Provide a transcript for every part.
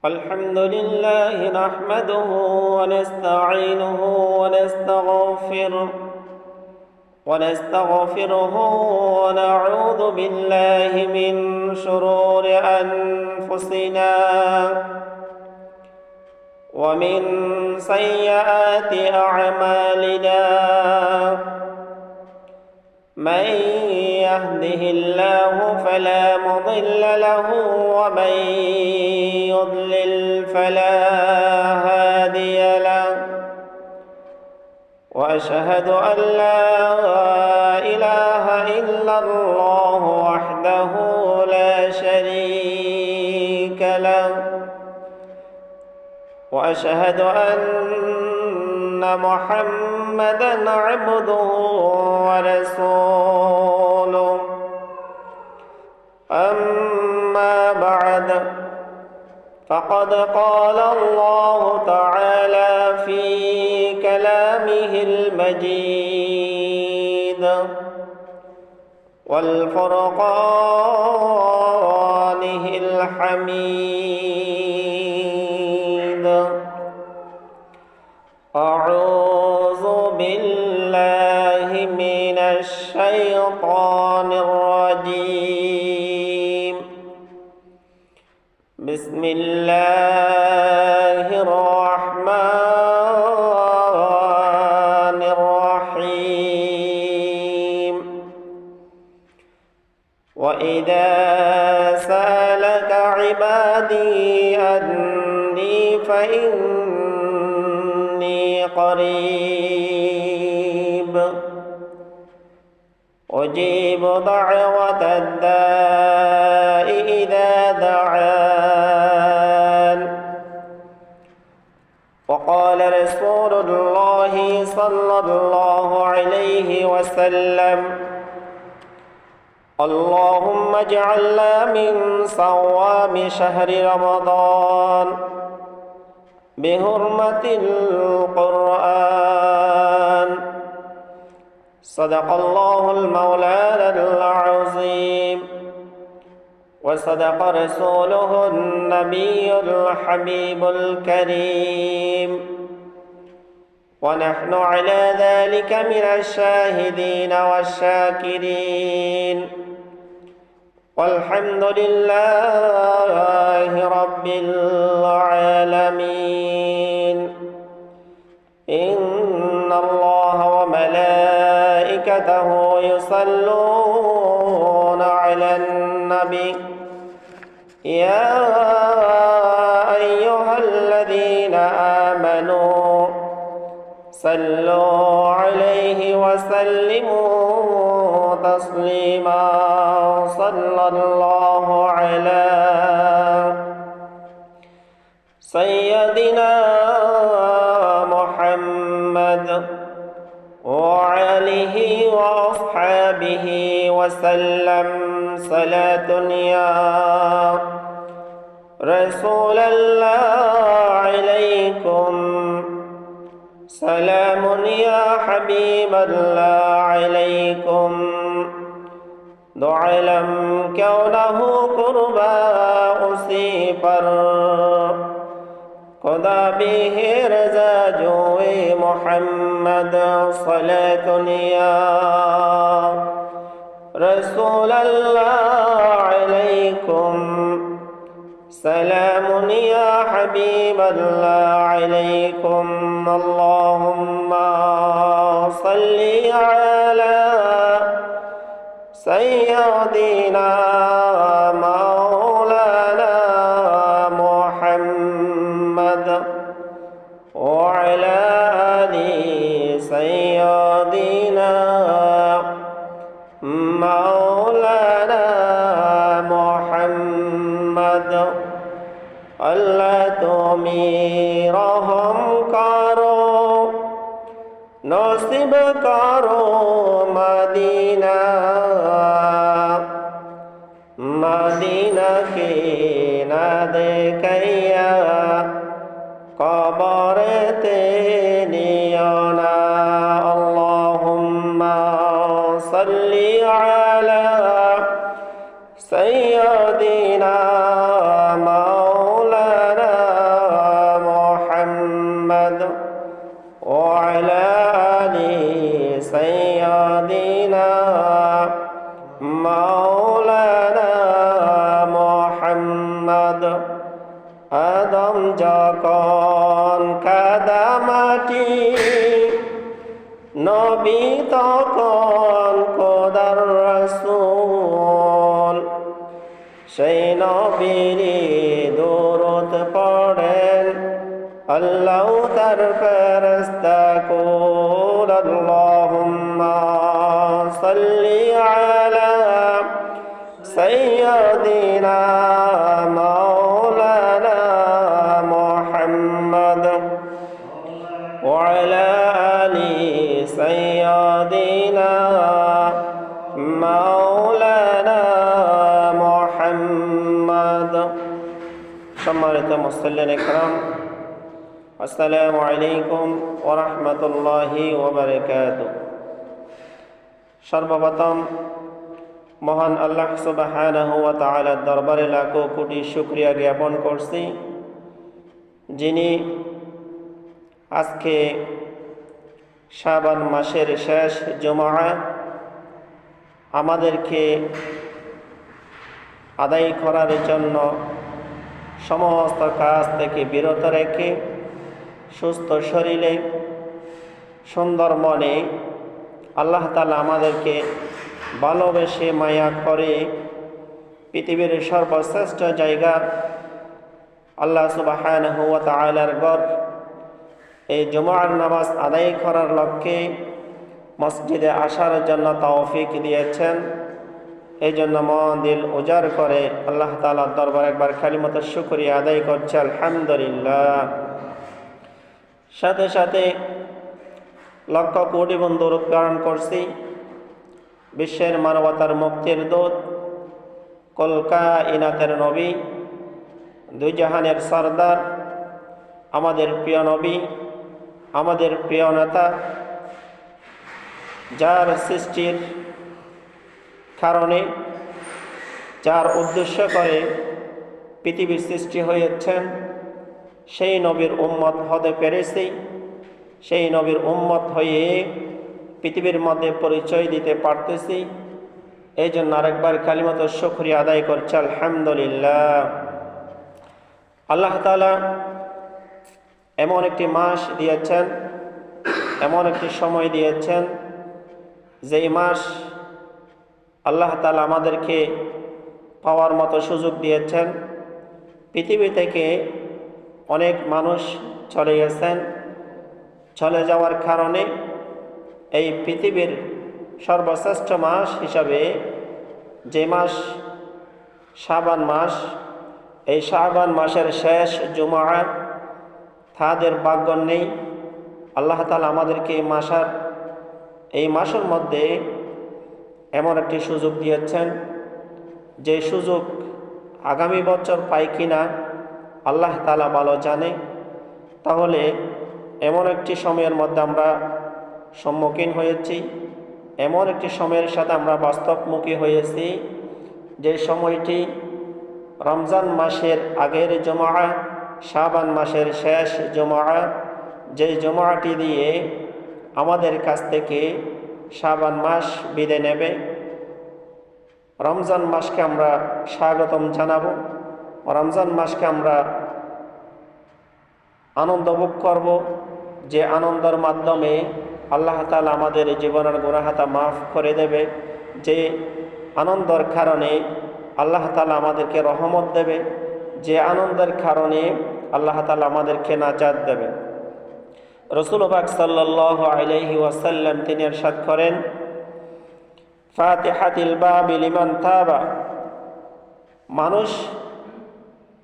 الحمد لله نحمده ونستعينه ونستغفره ونعوذ بالله من شرور أنفسنا ومن سيئات أعمالنا من يهده الله فلا مضل له ومن يضلل فلا هادي له وأشهد أن لا إله إلا الله وحده لا شريك له وأشهد أن محمدًا عبده ورسوله أما بعد فقد قال الله تعالى في كلامه المجيد والفرقانه الحميد أعوذ بالله من الشيطان الرجيم بسم الله الرحمن الرحيم وإذا سألك عبادي أني فإني قريب أجيب دعوة الداء إذا دعان وقال رسول الله صلى الله عليه وسلم اللهم اجعلنا من صوام شهر رمضان بحرمة القرآن صدق الله المولانا العظيم وصدق رسوله النبي الحبيب الكريم ونحن على ذلك من الشاهدين والشاكرين والحمد لله رب العالمين إن الله وملائكته يصلون على النبي يا أيها الذين آمنوا صلوا عليه وسلموا تسليما صلى الله على سيدنا محمد وعليه وأصحابه وسلم صلاة يا رسول الله عليكم سلام يا حبيب الله عليكم دعلم كونه قربا اسی پر خدا به رضا جوئے محمد صلاة یا رسول اللہ علیکم سلام یا حبیب اللہ علیکم اللہم صل علی سيدنا مولانا محمد وعلى آل سيدنا مولانا محمد اللہ تمہیں رحم کرو نصیب کرو مدینہ مدینہ کے نہ دیکھیا قبر تیلیانا اللہم صلی علی وعلى آل سيدنا مولانا محمد আদম যখন কাদামাটি নবী তখন খোদার রাসূল সেই নবীর দরুদ পড়েন আল্লাহ তার ফেরেশতা কুল আল্লাহুম্মা সাল্লি আলা সাইয়্যিদিনা মাওলানা মুহাম্মদ ওয়া আলা আলি সাইয়্যিদিনা মাওলানা মুহাম্মদ। সম্মানিত মুসল্লিন ইকরাম, আসসালামু আলাইকুম ওয়া রাহমাতুল্লাহি ওয়া বারাকাতুহু। সর্বপ্রথম মহান আল্লাহ সুবহানাহু ওয়া তাআলার দরবারে লাখো কোটি শুকরিয়া জ্ঞাপন করছি, যিনি আজকে শাবান মাসের শেষ জুমআ আমাদেরকে আদায় করার জন্য সমস্ত কাজ থেকে বিরত রেখে সুস্থ শরীরে সুন্দর মনে আল্লাহ তাআলা আমাদেরকে ভালোবেসে মায়া করে পৃথিবীর সর্বশ্রেষ্ঠ জায়গা আল্লাহ সুবহানাহু ওয়া তাআলার ঘর এই জুমার নামাজ আদায় করার লক্ষ্যে মসজিদে আসার জন্য তৌফিক দিয়েছেন। এই জন্য মন দিল উজাড় করে আল্লাহ তাআলার দরবারে একবার কালিমাতুশ শুকরিয়া আদায় করছে আলহামদুলিল্লাহ। সাথে সাথে লক্ষ কোটি বন্ধুর উচ্চারণ করছি বিশ্বের মানবতার মুক্তির দূত কুল কায়নাতের নবী দুই জাহানের সরদার আমাদের প্রিয় নবী আমাদের প্রিয় নেতা, যার সৃষ্টির কারণে যার উদ্দেশ্য করে পৃথিবীর সৃষ্টি হয়েছেন, সেই নবীর উম্মত হতে পেরেছি। সেই নবীর উম্মত হয়ে পৃথিবীর মধ্যে পরিচয় দিতে পারতেছি। এই জন্য আরেকবার কালিমাতুশ শুকরিয়া আদায় করছি আলহামদুলিল্লাহ। আল্লাহ তাআলা এমন একটি মাস দিয়েছেন, এমন একটি সময় দিয়েছেন, যেই মাস আল্লাহ তাআলা আমাদেরকে পাওয়ার মতো সুযোগ দিয়েছেন। পৃথিবী থেকে অনেক মানুষ চলে গেছেন, চলে যাওয়ার কারণে এই পৃথিবীর সর্বশ্রেষ্ঠ মাস হিসাবে যে মাস শাবান মাস, এই শাবান মাসের শেষ জুমআ তাদের ভাগ্য নেই। আল্লাহ তাআলা আমাদেরকে এই মাসের মধ্যে এমন একটি সুযোগ দিয়েছেন, যে সুযোগ আগামী বছর পাই কিনা আল্লাহ তাআলা ভালো জানে। তাহলে এমন একটি সময়ের মধ্যে আমরা সম্মুখীন হয়েছি, এমন একটি সময়ের সাথে আমরা বাস্তবমুখী হয়েছি, যে সময়টি রমজান মাসের আগের জুমআ, শাবান মাসের শেষ জুমআ, যে জুমআটি দিয়ে আমাদের কাছ থেকে শাবান মাস বিদায় নেবে। রমজান মাসকে আমরা স্বাগতম জানাবো, রমজান মাসকে আমরা আনন্দ ভোগ করব, যে আনন্দের মাধ্যমে আল্লাহ তাআলা আমাদের জীবনের গুনাহটা মাফ করে দেবে, যে আনন্দের কারণে আল্লাহ তাআলা আমাদেরকে রহমত দেবে, যে আনন্দের কারণে আল্লাহ তাআলা আমাদেরকে নাজাত দেবে। রাসূল পাক সাল্লাল্লাহু আলাইহি ওয়াসাল্লাম তিনি ইরশাদ করেন, ফাতিহাতিল বাবি লিমান তাবা। মানুষ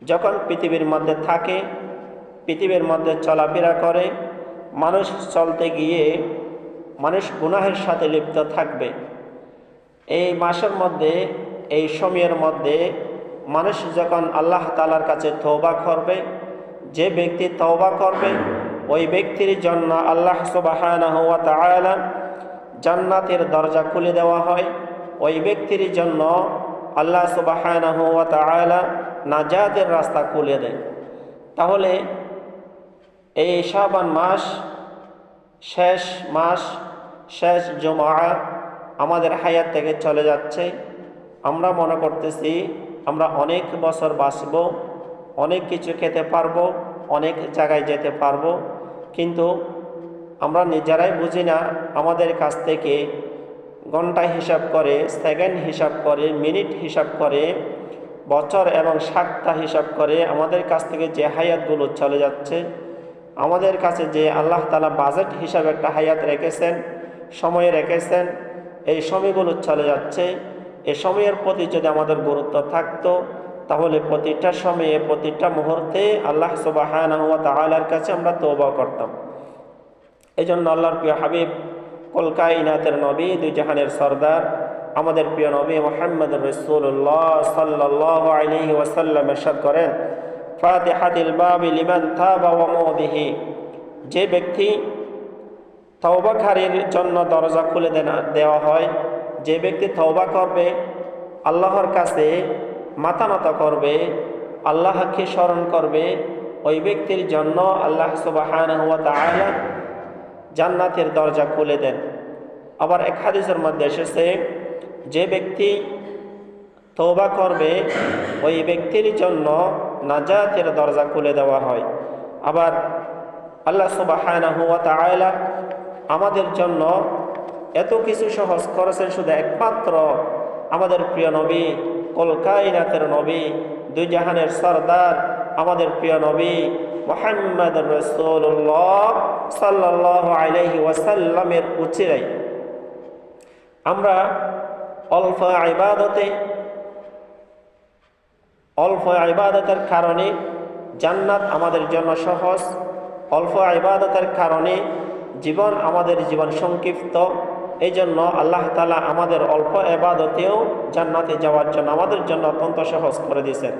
যখন পৃথিবীর মধ্যে থাকে, পৃথিবীর মধ্যে চলাফেরা করে, মানুষ চলতে গিয়ে মানুষ গুনাহের সাথে লিপ্ত থাকবে। এই মাসের মধ্যে, এই সময়ের মধ্যে মানুষ যখন আল্লাহ তাআলার কাছে তওবা করবে, যে ব্যক্তি তওবা করবে ওই ব্যক্তির জন্য আল্লাহ সুবহানাহু ওয়া তাআলা জান্নাতের দরজা খুলে দেওয়া হয়। ওই ব্যক্তির জন্য আল্লাহ সুবহানাহু ওয়া তাআলা নাজাতের রাস্তা খুলে দেয়। তাহলে এই শাবান মাস শেষ মাস, শেষ জুমা আমাদের হায়াত থেকে চলে যাচ্ছে। আমরা মনে করতেছি আমরা অনেক বছর বাঁচব, অনেক কিছু খেতে পারবো, অনেক জায়গায় যেতে পারবো, কিন্তু আমরা নিজেরাই বুঝি না আমাদের কাছ থেকে ঘন্টা হিসাব করে, সেকেন্ড হিসাব করে, মিনিট হিসাব করে, বছর এবং সপ্তাহ হিসাব করে আমাদের কাছ থেকে যে হায়াতগুলো চলে যাচ্ছে, আমাদের কাছে যে আল্লাহ তাআলা বাজেট হিসাবে একটা হায়াত রেখেছেন, সময় রেখেছেন, এই সময়গুলো চলে যাচ্ছে। এই সময়ের প্রতি যদি আমাদের গুরুত্ব থাকতো, তাহলে প্রতিটা সময়ে, প্রতিটা মুহূর্তে আল্লাহ সুবহানাহু ওয়া তাআলার কাছে আমরা তওবা করতাম। এই জন্য আল্লাহর প্রিয় হাবিব, কুল কায়নাতের নবী, দুই জাহানের সরদার, আমাদের প্রিয় নবী মুহাম্মদ রাসূলুল্লাহ সাল্লাল্লাহু আলাইহি ওয়াসাল্লাম ইরশাদ করেন, ফাতিহাতুল বাবি লিমান তাবা ওয়া মুদিহি, যে ব্যক্তি তওবাকারীর জন্য দরজা খুলে দেওয়া হয়, যে ব্যক্তি তওবা করবে, আল্লাহর কাছে মাথা নত করবে, আল্লাহকে স্মরণ করবে, ওই ব্যক্তির জন্য আল্লাহ সুবহানাহু ওয়া তাআলা জান্নাতের দরজা খুলে দেন। আবার এক হাদিসের মধ্যে এসেছে, যে ব্যক্তি তওবা করবে ওই ব্যক্তির জন্য নাজাতের দরজা খুলে দেওয়া হয়। আবার আল্লাহ সুবহানাহু ওয়া তাআলা আমাদের জন্য এত কিছু সহজ করেছেন, শুধু একমাত্র আমাদের প্রিয় নবী, কুল কায়নাতের নবী, দুই জাহানের সরদার, আমাদের প্রিয় নবী মুহাম্মদ রাসূলুল্লাহ সাল্লাল্লাহু আলাইহি ওয়াসাল্লামের উচিরাই আমরা অল্প ইবাদতের কারণে জান্নাত আমাদের জন্য সহজ, অল্প ইবাদতের কারণে আমাদের জীবন সংক্ষিপ্ত। এই জন্য আল্লাহ তাআলা আমাদের অল্প ইবাদতেও জান্নাতে যাওয়ার জন্য আমাদের জন্য অত্যন্ত সহজ করে দিয়েছেন।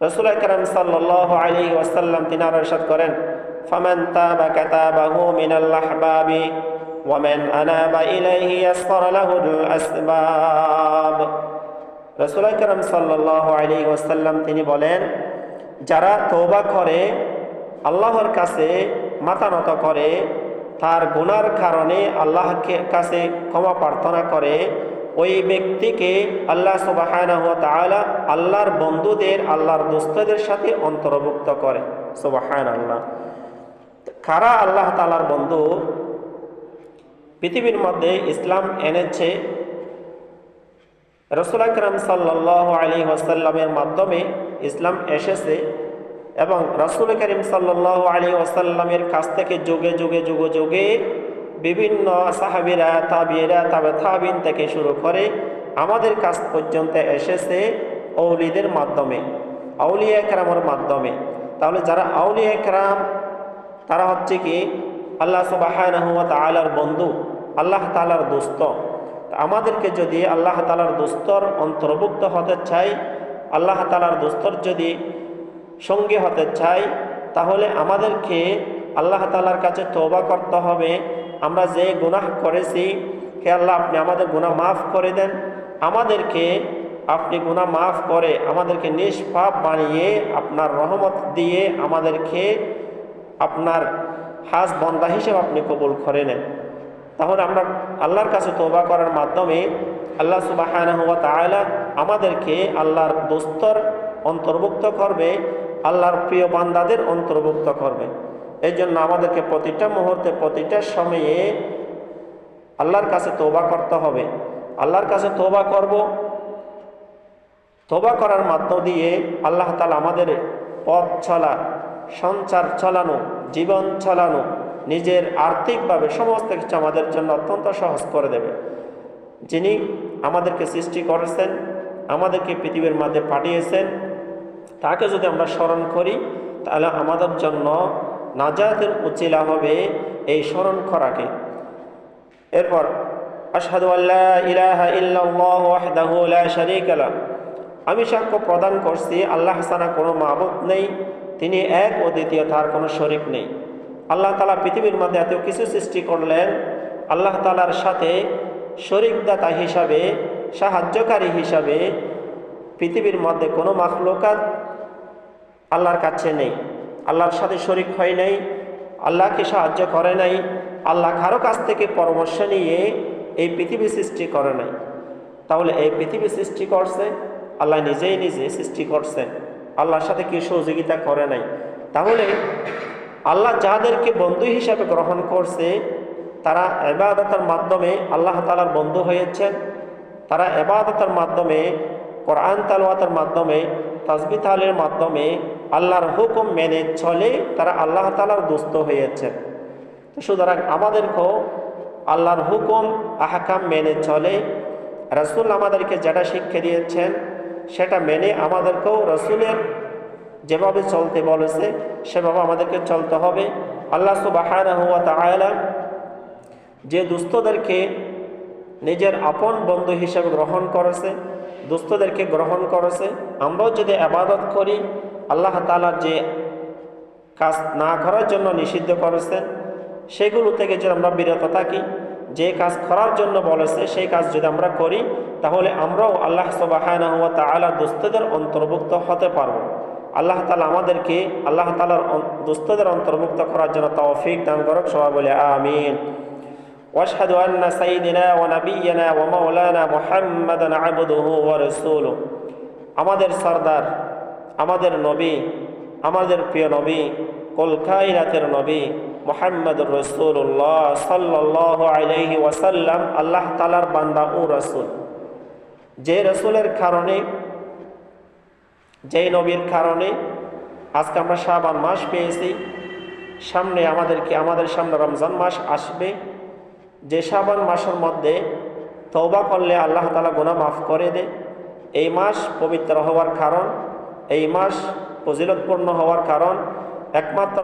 রাসূল আকরাম সাল্লাল্লাহু আলাইহি ওয়াসাল্লাম তিনি আরো ইরশাদ করেন, ফামান তাবা কাতাবাহু মিনাল আহবাবি ওয়া মান আনাবা ইলাইহি ইয়াসসারা লাহুল আসবাব। রাসূল আকরাম সাল্লাল্লাহু আলাইহি ওয়াসাল্লাম তিনি বলেন, যারা তওবা করে, আল্লাহর কাছে মাথা নত করে, তার গুনার কারণে আল্লাহকে কাছে ক্ষমা প্রার্থনা করে, ওই ব্যক্তিকে আল্লাহ সুবহানাহু ওয়া তাআলা আল্লাহর বন্ধুদের, আল্লাহর দোস্তদের সাথে অন্তর্ভুক্ত করে। সুবহানাল্লাহ। কারা আল্লাহ তাআলার বন্ধু? পৃথিবীর মধ্যে ইসলাম এনেছে রাসূল আকরাম সাল্লাল্লাহু আলাইহি ওয়াসাল্লামের মাধ্যমে ইসলাম এসেছে, এবং রাসূল করিম সাল্লাল্লাহু আলাইহি ওয়াসাল্লামের কাছ থেকে যুগে যুগে বিভিন্ন সাহাবীরা, তাবিঈরা, তাবে তাবিঈন থেকে শুরু করে আমাদের কাছ পর্যন্ত এসেছে আউলিয়াদের মাধ্যমে, আউলিয়া কেরামের মাধ্যমে। তাহলে যারা আউলিয়া কেরাম, তারা হচ্ছে কি আল্লাহ সুবহানাহু ওয়া তাআলার বন্ধু, আল্লাহ তাআলার দোস্ত। আমাদেরকে যদি আল্লাহ তাআলার দোস্তর অন্তর্ভুক্ত হতে চাই, আল্লাহ তাআলার দোস্তর যদি সঙ্গী হতে চাই, তাহলে আমাদেরকে আল্লাহ তাআলার কাছে তওবা করতে হবে। আমরা যে গুনাহ করেছি, হে আল্লাহ আপনি আমাদের গুনাহ মাফ করে দেন, আমাদেরকে আপনি গুনাহ মাফ করে আমাদেরকে নিষ্পাপ বানিয়ে আপনার রহমত দিয়ে আমাদেরকে আপনার হাজ বান্দা হিসেবে আপনি কবুল করে নেন। তাহলে আমরা আল্লাহর কাছে তওবা করার মাধ্যমে আল্লাহ সুবহানাহু ওয়া তাআলা আমাদেরকে আল্লাহর দোস্তর অন্তর্ভুক্ত করবে, আল্লাহর প্রিয় বান্দাদের অন্তর্ভুক্ত করবে। এই জন্য আমাদেরকে প্রতিটা মুহূর্তে, প্রতিটা সময়ে আল্লাহর কাছে তওবা করতে হবে। আল্লাহর কাছে তওবা করব, তওবা করার মাধ্য দিয়ে আল্লাহ তাআলা আমাদের পথ চলা, সংসার চালানো, জীবন চালানো, নিজের আর্থিকভাবে সমস্ত কিছু আমাদের জন্য অত্যন্ত সহজ করে দেবে। যিনি আমাদেরকে সৃষ্টি করেছেন, আমাদেরকে পৃথিবীর মাঝে পাঠিয়েছেন, তাকে যদি আমরা স্মরণ করি, তাহলে আমাদের জন্য নাজাতের উচিলা হবে এই স্মরণ করাকে। এরপর আশহাদু আল্লা ইলাহা ইল্লাল্লাহু ওয়াহদাহু লা শারীকা লাহ, আমি সাক্ষ্য প্রদান করছি আল্লাহ ছাড়া কোনো মাবুদ নেই, তিনি এক ও দ্বিতীয়, তার কোনো শরীক নেই। আল্লাহ তাআলা পৃথিবীর মধ্যে এত কিছু সৃষ্টি করলেন, আল্লাহ তাআলার সাথে শরীকদাতা হিসাবে, সাহায্যকারী হিসাবে পৃথিবীর মধ্যে কোনো মাখলুকাত আল্লাহর কাছে নেই, আল্লাহর সাথে শরীক হয় নাই। আল্লাহকে সাহায্য করে নাই, আল্লাহ কারো কাছ থেকে পরামর্শ নিয়ে এই পৃথিবী সৃষ্টি করে নাই। তাহলে এই পৃথিবী সৃষ্টি করছে আল্লাহ নিজেই নিজে সৃষ্টি করছেন, আল্লাহর সাথে কি সহযোগিতা করে নাই। তাহলে আল্লাহ যাদেরকে বন্ধু হিসাবে গ্রহণ করছে তারা ইবাদতের মাধ্যমে আল্লাহ তাআলার বন্ধু হয়েছেন, তারা ইবাদতের মাধ্যমে, কোরআন তেলাওয়াতের মাধ্যমে, তাসবিহ তাহলিলের মাধ্যমে আল্লাহর হুকুম মেনে চলে তারা আল্লাহ তাআলার দোস্ত হয়েছেন। তো সুতরাং আমাদেরকেও আল্লাহর হুকুম আহকাম মেনে চলে, রাসূল আমাদেরকে যেটা শিক্ষা দিয়েছেন সেটা মেনে আমাদেরকেও রাসূলের যেভাবে চলতে বলেছে সেভাবে আমাদেরকে চলতে হবে। আল্লাহ সুবহানাহু ওয়া তাআলা যে দুস্থদেরকে নিজের আপন বন্ধু হিসেবে গ্রহণ করেছে, দুস্থদেরকে গ্রহণ করেছে, আমরাও যদি ইবাদত করি, আল্লাহ তাআলার যে কাজ না করার জন্য নিষিদ্ধ করেছেন সেগুলো থেকে যদি আমরা বিরত থাকি, যে কাজ করার জন্য বলেছে সেই কাজ যদি আমরা করি, তাহলে আমরাও আল্লাহ সুবহানাহু ওয়া তাআলার দুস্থদের অন্তর্ভুক্ত হতে পারবো। আল্লাহ তাআলা আমাদেরকে আল্লাহ তাআলার দুস্থদের অন্তর্ভুক্ত করার জন্য তৌফিক দান করুক। সবাই বলে আমিন। ওয়াশহাদু আন্না সাইয়্যিদিনা ওয়া নাবিয়্যিনা ওয়া মাওলানা মুহাম্মাদান আবদুহু ওয়া রাসূলুহু। আমাদের সরদার, আমাদের নবী, আমাদের প্রিয় নবী, কুল কায়নাতের নবী মুহাম্মদুর রাসূলুল্লাহ সাল্লাল্লাহু আলাইহি ওয়াসাল্লাম আল্লাহ তাআলার বান্দা ও রাসূল। যে রাসূলের কারণে, যেই নবীর কারণে আজকে আমরা শাবান মাস পেয়েছি, সামনে আমাদের সামনে রমজান মাস আসবে, যে শাবান মাসের মধ্যে তওবা করলে আল্লাহ তাআলা গুনাহ মাফ করে দেয়। এই মাস পবিত্র হওয়ার কারণ, এই মাস ফজিলতপূর্ণ হওয়ার কারণ একমাত্র